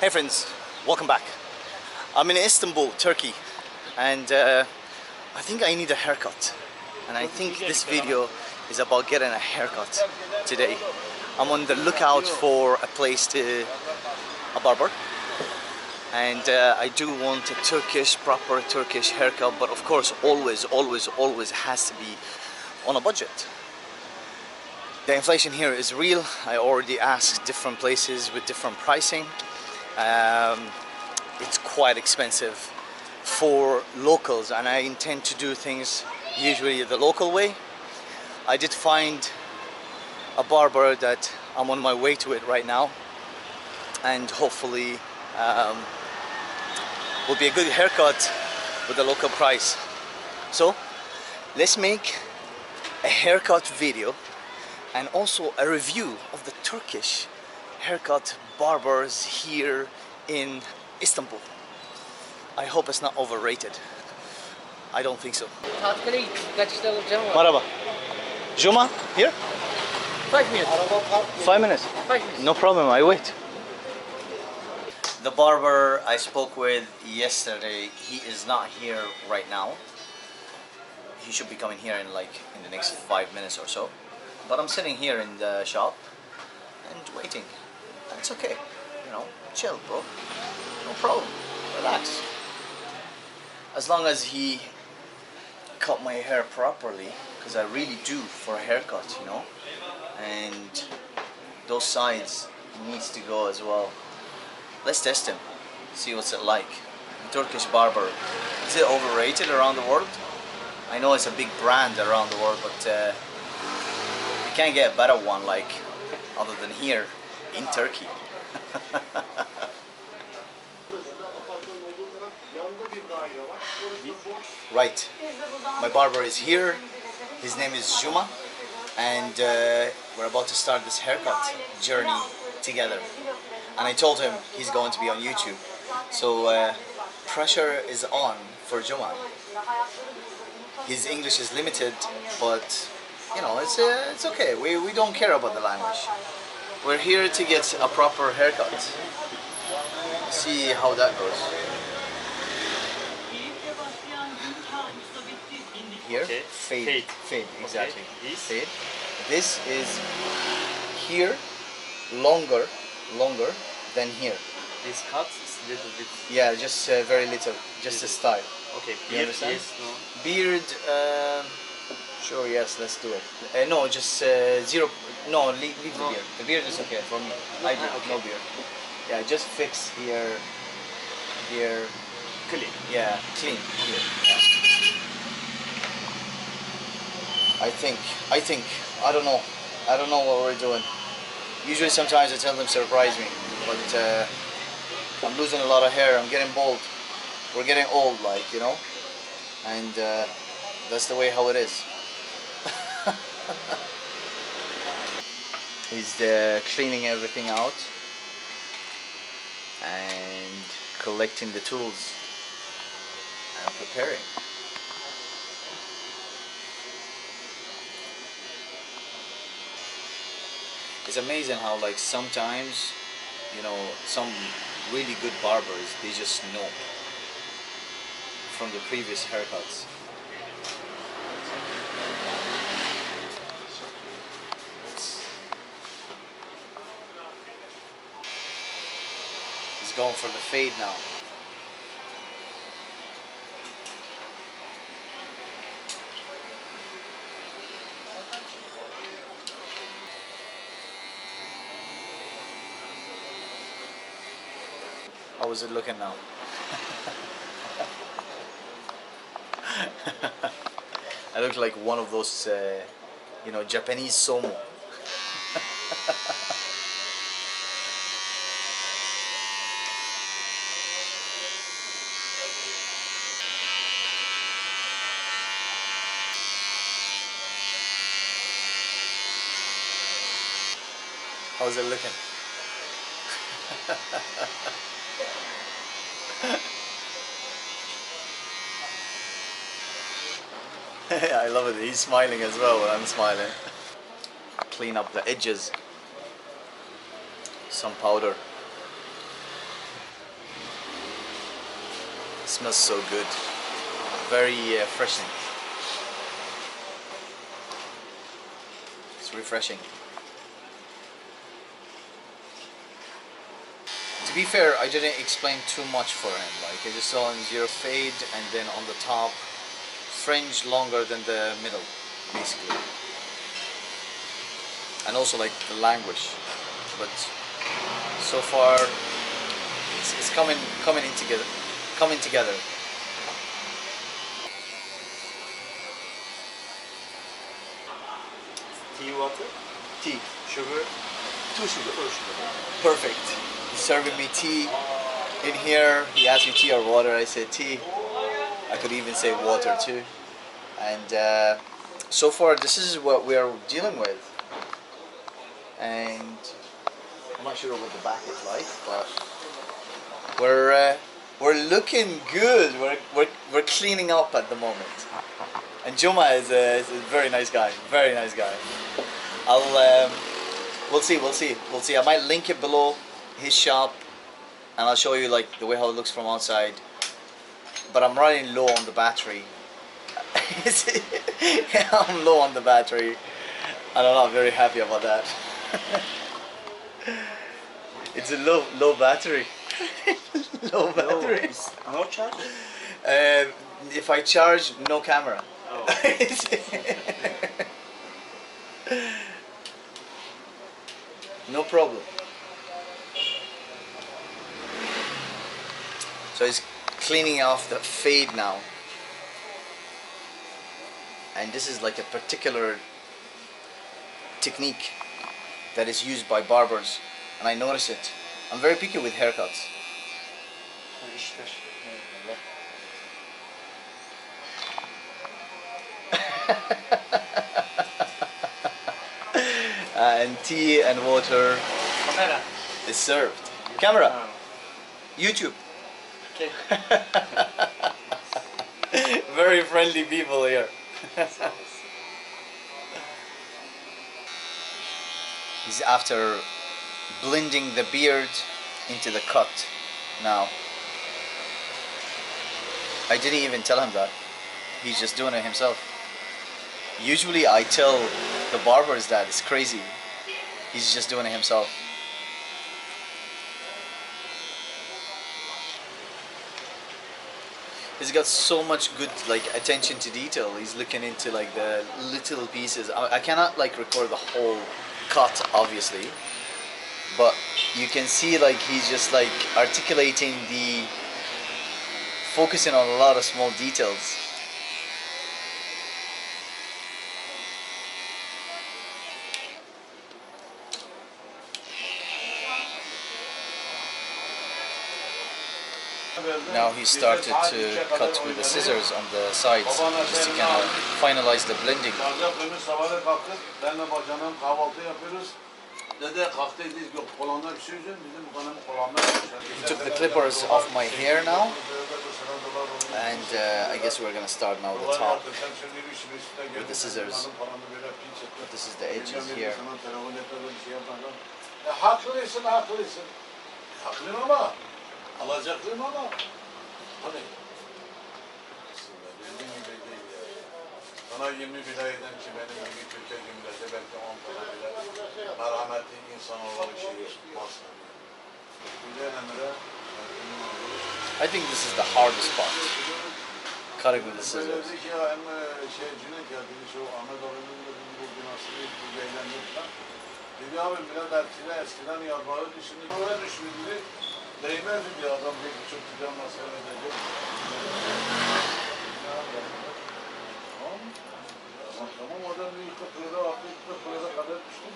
Hey friends, welcome back. I'm in Istanbul, Turkey, and I think I need a haircut. And I think this video is about getting a haircut today. I'm on the lookout for a barber, and I do want a proper Turkish haircut, but of course always has to be on a budget. The inflation here is real. I already asked different places with different pricing. It's quite expensive for locals, and I intend to do things usually the local way. I did find a barber that I'm on my way to it right now, and hopefully will be a good haircut with a local price. So let's make a haircut video and also a review of the Turkish haircut barbers here in Istanbul. I hope it's not overrated. I don't think so. Merhaba. Juma, here? 5 minutes. 5 minutes? 5 minutes. No problem, I wait. The barber I spoke with yesterday, he is not here right now. He should be coming here in the next 5 minutes or so. But I'm sitting here in the shop and waiting. It's okay, you know, chill, bro. No problem, relax. As long as he cut my hair properly, because I really do for a haircut, you know. And those sides needs to go as well. Let's test him, see what's it like. Turkish barber, is it overrated around the world? I know it's a big brand around the world, but you can't get a better one other than here in Turkey. Right, my barber is here. His name is Juma, and we're about to start this haircut journey together. And I told him he's going to be on YouTube, so pressure is on for Juma. His English is limited, but you know, it's okay. We don't care about the language. We're here to get a proper haircut. See how that goes. Here, Okay. fade, exactly. Okay. Fade. This is here, longer than here. This cut is a little bit. Yeah, just very little, just a style. Okay, You beard, understand? yes, no. Beard, sure, yes, let's do it. No, just zero. No, leave the beard. The beard is okay for me. I do Okay. no beard. Yeah, just fix here, Clean. yeah, clean here. Yeah. I think. I don't know. I don't know what we're doing. Usually, sometimes I tell them surprise me, but I'm losing a lot of hair. I'm getting bald. We're getting old, you know, and that's the way how it is. He's cleaning everything out and collecting the tools and preparing. It's amazing how sometimes, you know, some really good barbers, they just know from the previous haircuts. He's going for the fade now. How is it looking now? I look like one of those, you know, Japanese sumo. How's it looking? I love it. He's smiling as well when I'm smiling. Clean up the edges. Some powder. It smells so good. Very refreshing. It's refreshing. To be fair, I didn't explain too much for him. Like I just saw him zero fade and then on the top fringe longer than the middle, basically. And also like the language. But so far it's coming in together. Coming together. Tea, water, Tea. sugar, 2 sugar. 4 sugar. Perfect. He's serving me tea in here. He asked me tea or water. I said tea. I could even say water too. And so far, this is what we are dealing with. And I'm not sure what the back is like, but we're looking good. We're cleaning up at the moment. And Juma is a very nice guy. Very nice guy. We'll see. I might link it below his shop, and I'll show you like the way how it looks from outside. But I'm running low on the battery. I'm low on the battery, and I'm not very happy about that. It's a low battery. Low battery. No charge? If I charge, no camera. Oh. No problem. So he's cleaning off the fade now. And this is like a particular technique that is used by barbers. And I notice it. I'm very picky with haircuts. And tea and water Camera. is served. Camera. YouTube. Okay. Very friendly people here. He's after blending the beard into the cut now. I didn't even tell him that. He's just doing it himself. Usually I tell the barbers that. It's crazy. He's just doing it himself. He's got so much good like attention to detail. He's looking into like the little pieces. I cannot like record the whole cut obviously, but you can see like he's just like articulating the focusing on a lot of small details. Now he started to cut with the scissors on the sides just to kind of finalize the blending. He took the clippers off my hair now, and I guess we're gonna start now the top with the scissors. This is the edges here. Haklısın. Haklıyım ama alacaklıyım ama hani bildiğin gibi değil yani. Sana 20 bile eden ki benim gibi Türkiye cümlete belki 10 tane bile merhametli insan olarak şey basmıyor. Güzel Emre. I think this is the hardest part. Cutting with the scissors. Dedi ki ya şey Cüneyt ya dedi şu Ahmet abinin bu binasını beğendim. Dedi abi bile dertine eskiden yazmayı düşündü. Oraya düşmedi. Değmez bir adam bir çok güzel nasıl ödeyecek. Tamam adam bir ilk kırıda attı, ilk kırıda kadar düştü.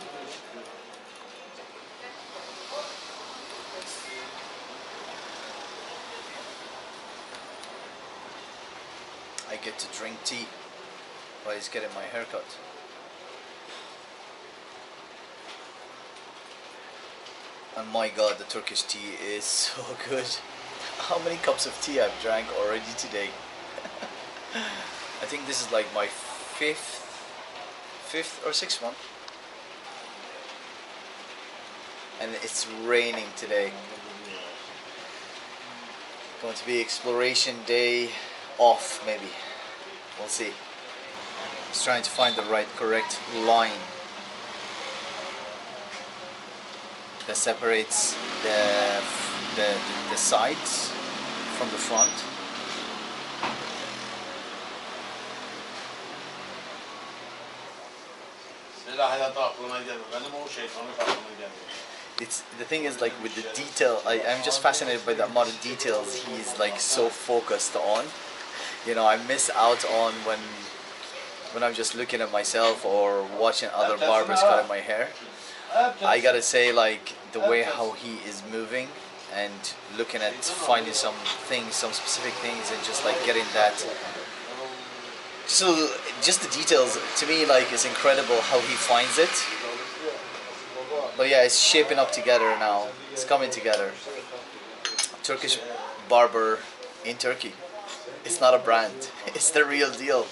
I get to drink tea while he's getting my haircut. And my god, the Turkish tea is so good. How many cups of tea I've drank already today? I think this is like my fifth or sixth one. And it's raining today. Going to be exploration day off, maybe. We'll see. Just trying to find the right, correct line that separates the sides from the front. It's the thing is like with the detail. I'm just fascinated by the amount of details he's like so focused on. You know, I miss out on when I'm just looking at myself or watching other barbers cutting my hair. I gotta say, like the way how he is moving and looking at finding some things, some specific things, and just like getting that. So just the details to me, like, is incredible how he finds it. But yeah, it's shaping up together now. It's coming together. Turkish barber in Turkey. It's not a brand. It's the real deal.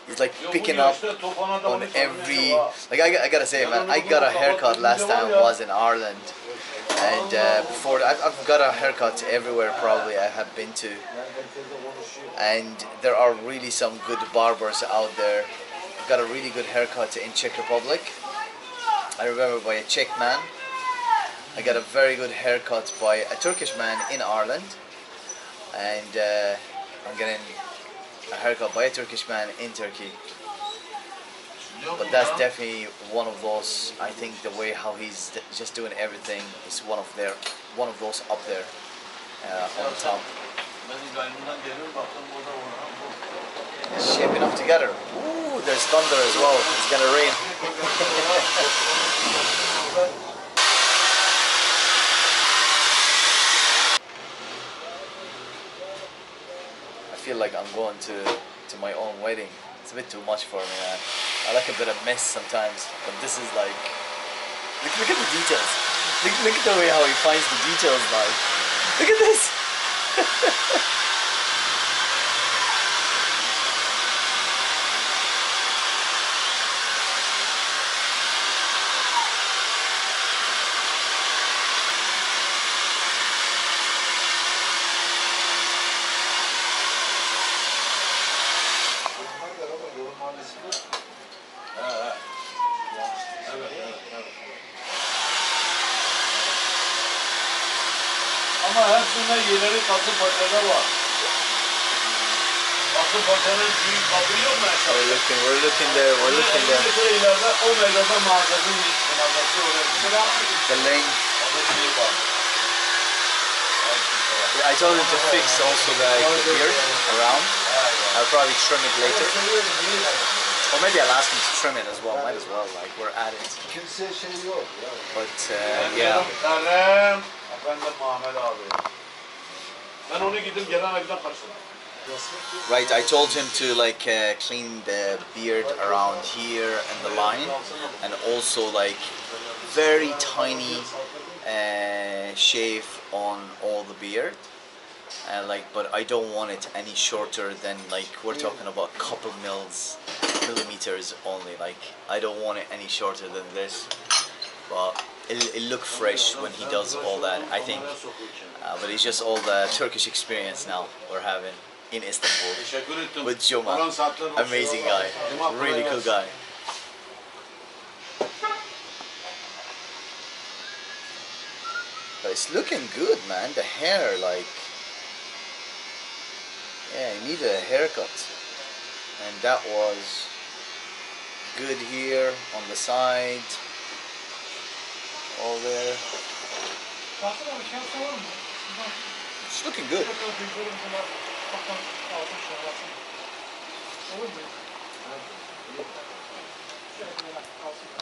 He's like picking up on every. Like I gotta say, man, I got a haircut last time I was in Ireland, and before I've got a haircut everywhere probably I have been to, and there are really some good barbers out there. I've got a really good haircut in Czech Republic. I remember by a Czech man. I got a very good haircut by a Turkish man in Ireland, and I'm getting a haircut by a Turkish man in Turkey. But that's definitely one of those. I think the way how he's just doing everything is one of those up there on top. It's shaping up together. Ooh, there's thunder as well. It's gonna rain. I feel like I'm going to my own wedding. It's a bit too much for me, man. I like a bit of mess sometimes, but this is like, look at the details. Look at the way how he finds the details, like. Look at this. Ama hepsinde yerleri Kasımpaşa'da var. Kasımpaşa'nın büyük kabı yok mu aşağıda? We're looking there. İleride o meydanda mağazasının mağazası oraya. The lane. Yeah, I told him to fix also the beard around. I'll probably trim it later. Or maybe I'll ask him to trim it as well. Might as well, like we're at it. But yeah. Efendim Muhammed abi. Ben onu gidip gelen evden kaçtım. Right, I told him to like clean the beard around here and the line, and also like very tiny shave on all the beard, and like, but I don't want it any shorter than, like, we're talking about a couple millimeters only. Like I don't want it any shorter than this, but it'll look fresh when he does all that, I think. But it's just all the Turkish experience now we're having in Istanbul with Juma. Amazing guy, really cool guy. But it's looking good, man. The hair, like, yeah, he needed a haircut, and that was good here on the side. All there. It's looking good.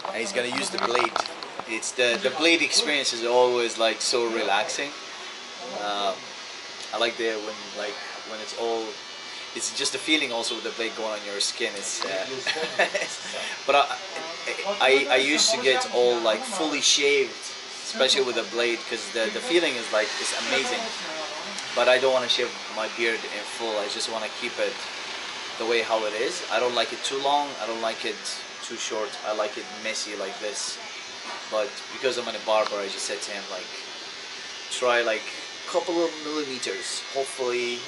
And he's gonna use the blade. It's the blade experience is always like so relaxing. I like when it's all. It's just the feeling also with the blade going on your skin. It's but I used to get all like fully shaved, especially with a blade, because the feeling is like, it's amazing. But I don't want to shave my beard in full. I just want to keep it the way how it is. I don't like it too long. I don't like it too short. I like it messy like this. But because I'm a barber, I just said to him, like, try like couple of millimeters. Hopefully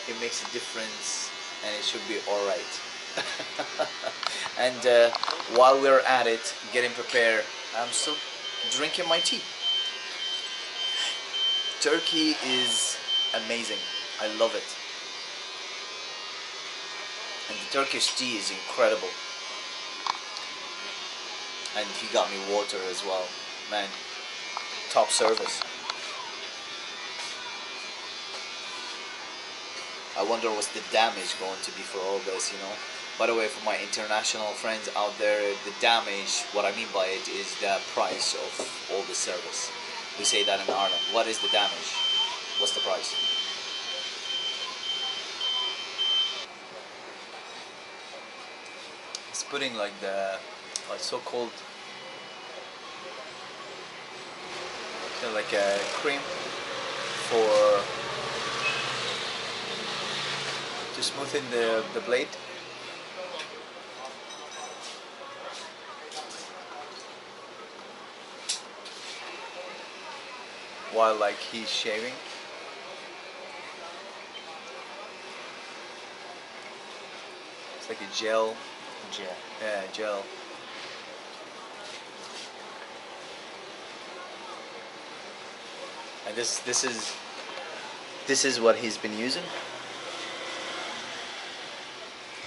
it makes a difference and it should be alright. And while we're at it, getting prepared, I'm still drinking my tea. Turkey is amazing. I love it. And the Turkish tea is incredible. And he got me water as well. Man, top service. I wonder what's the damage going to be for all this, you know. By the way, for my international friends out there, the damage, what I mean by it is the price of all the service. We say that in Ireland. What is the damage? What's the price? It's putting like the so-called like a cream for to smoothen the blade. While like he's shaving. It's like a gel. Gel. Yeah, gel. And this is what he's been using.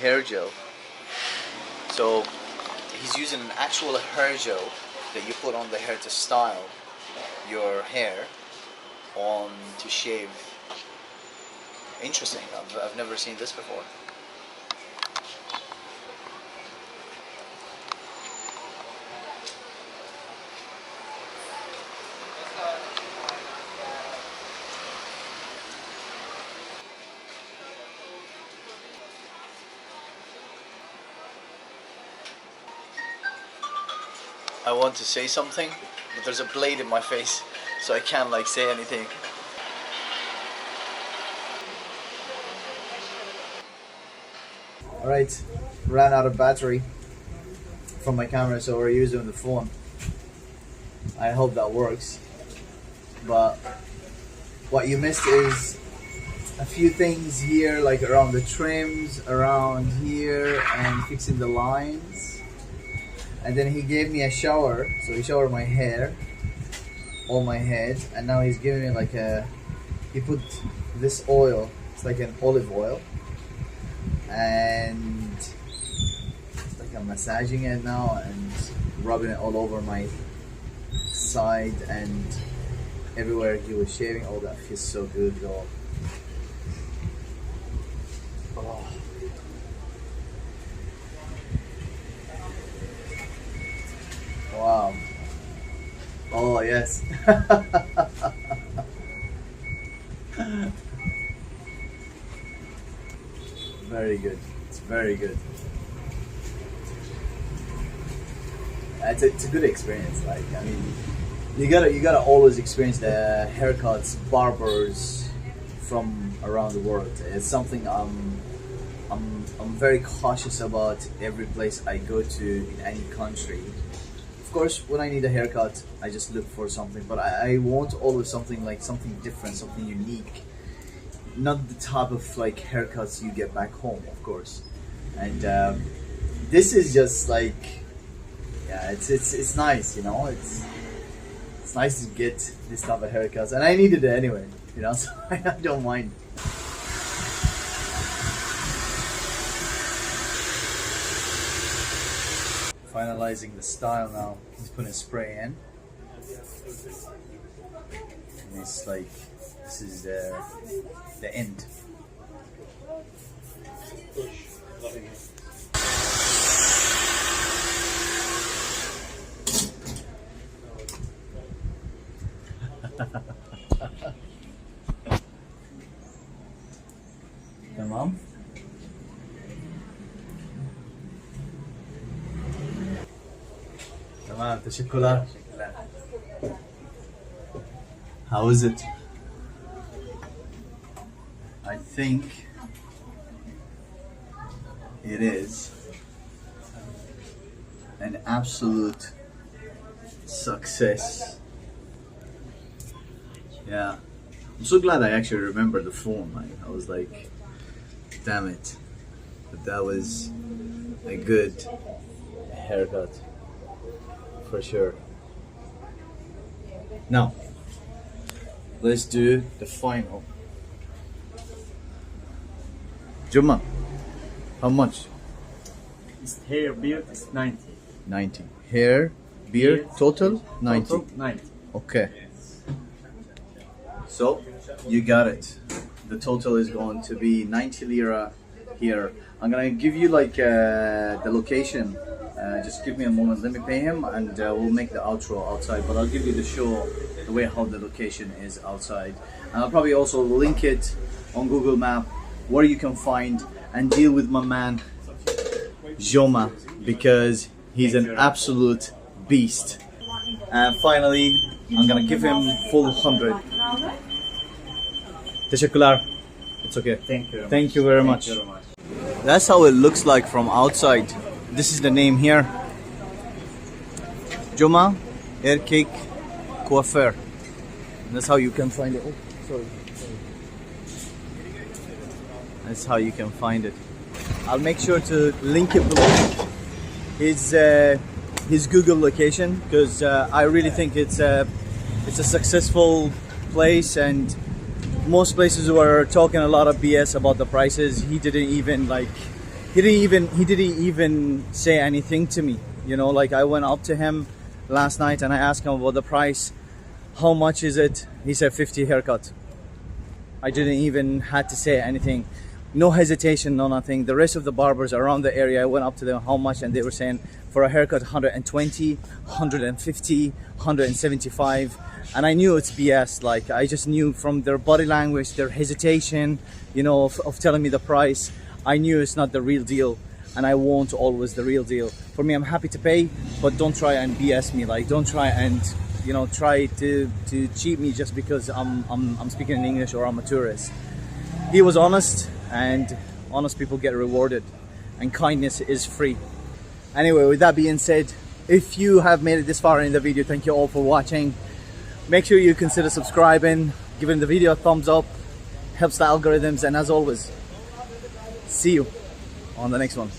Hair gel. So he's using an actual hair gel that you put on the hair to style your hair on to shave. Interesting. I've never seen this before. I want to say something, but there's a blade in my face, so I can't like say anything. Alright, ran out of battery from my camera, so we're using the phone. I hope that works. But what you missed is a few things here, like around the trims, around here, and fixing the lines. And then he gave me a shower, so he showered my hair, all my head, and now he's giving me like he put this oil, it's like an olive oil, and it's like I'm massaging it now and rubbing it all over my side and everywhere he was shaving. Oh, that feels so good though. Oh. Wow. Oh, yes. Very good. It's very good. It's a good experience. Like, I mean, you gotta always experience the haircuts, barbers from around the world. It's something I'm very cautious about every place I go to in any country. Of course, when I need a haircut, I just look for something, but I want always something like something different, something unique. Not the type of like haircuts you get back home, of course. And this is just like, yeah, it's nice, you know. It's nice to get this type of haircuts, and I needed it anyway, you know. So I don't mind. Finalizing the style now. He's putting spray in. And it's like, this is the end. Tamam. Tamam, teşekkürler. How is it? I think it is an absolute success. Yeah, I'm so glad I actually remember the phone. Like, I was like, damn it. But that was a good haircut. For sure. Now, let's do the final. Juma, how much? It's hair, beard is 90. 90. Hair, beard, total? 90. Total 90. Okay. So, you got it. The total is going to be 90 lira here. I'm gonna give you like the location. Just give me a moment. Let me pay him and we'll make the outro outside. But I'll give you the show, the way how the location is outside. And I'll probably also link it on Google Map where you can find and deal with my man Juma, because he's an absolute beast. And finally, I'm gonna give him full 100. Teşekkürler. It's okay. Thank you. Thank you very much. That's how it looks like from outside. This is the name here. Juma Erkek Kuaför. That's how you can find it. Oh, sorry. That's how you can find it. I'll make sure to link it below. His Google location, because I really think it's a successful place, and most places were talking a lot of BS about the prices. He didn't even say anything to me. You know, like I went up to him last night and I asked him about the price. How much is it? He said 50 haircut. I didn't even had to say anything. No hesitation, no nothing. The rest of the barbers around the area, I went up to them how much, and they were saying for a haircut 120, 150, 175. And I knew it's BS. Like, I just knew from their body language, their hesitation, you know, of telling me the price. I knew it's not the real deal, and I want always the real deal. For me, I'm happy to pay, but don't try and BS me. Like, don't try and, you know, try to cheat me just because I'm speaking in English or I'm a tourist. He was honest, and honest people get rewarded, and kindness is free. Anyway, with that being said, if you have made it this far in the video, thank you all for watching. Make sure you consider subscribing, giving the video a thumbs up, helps the algorithms, and as always, see you on the next one.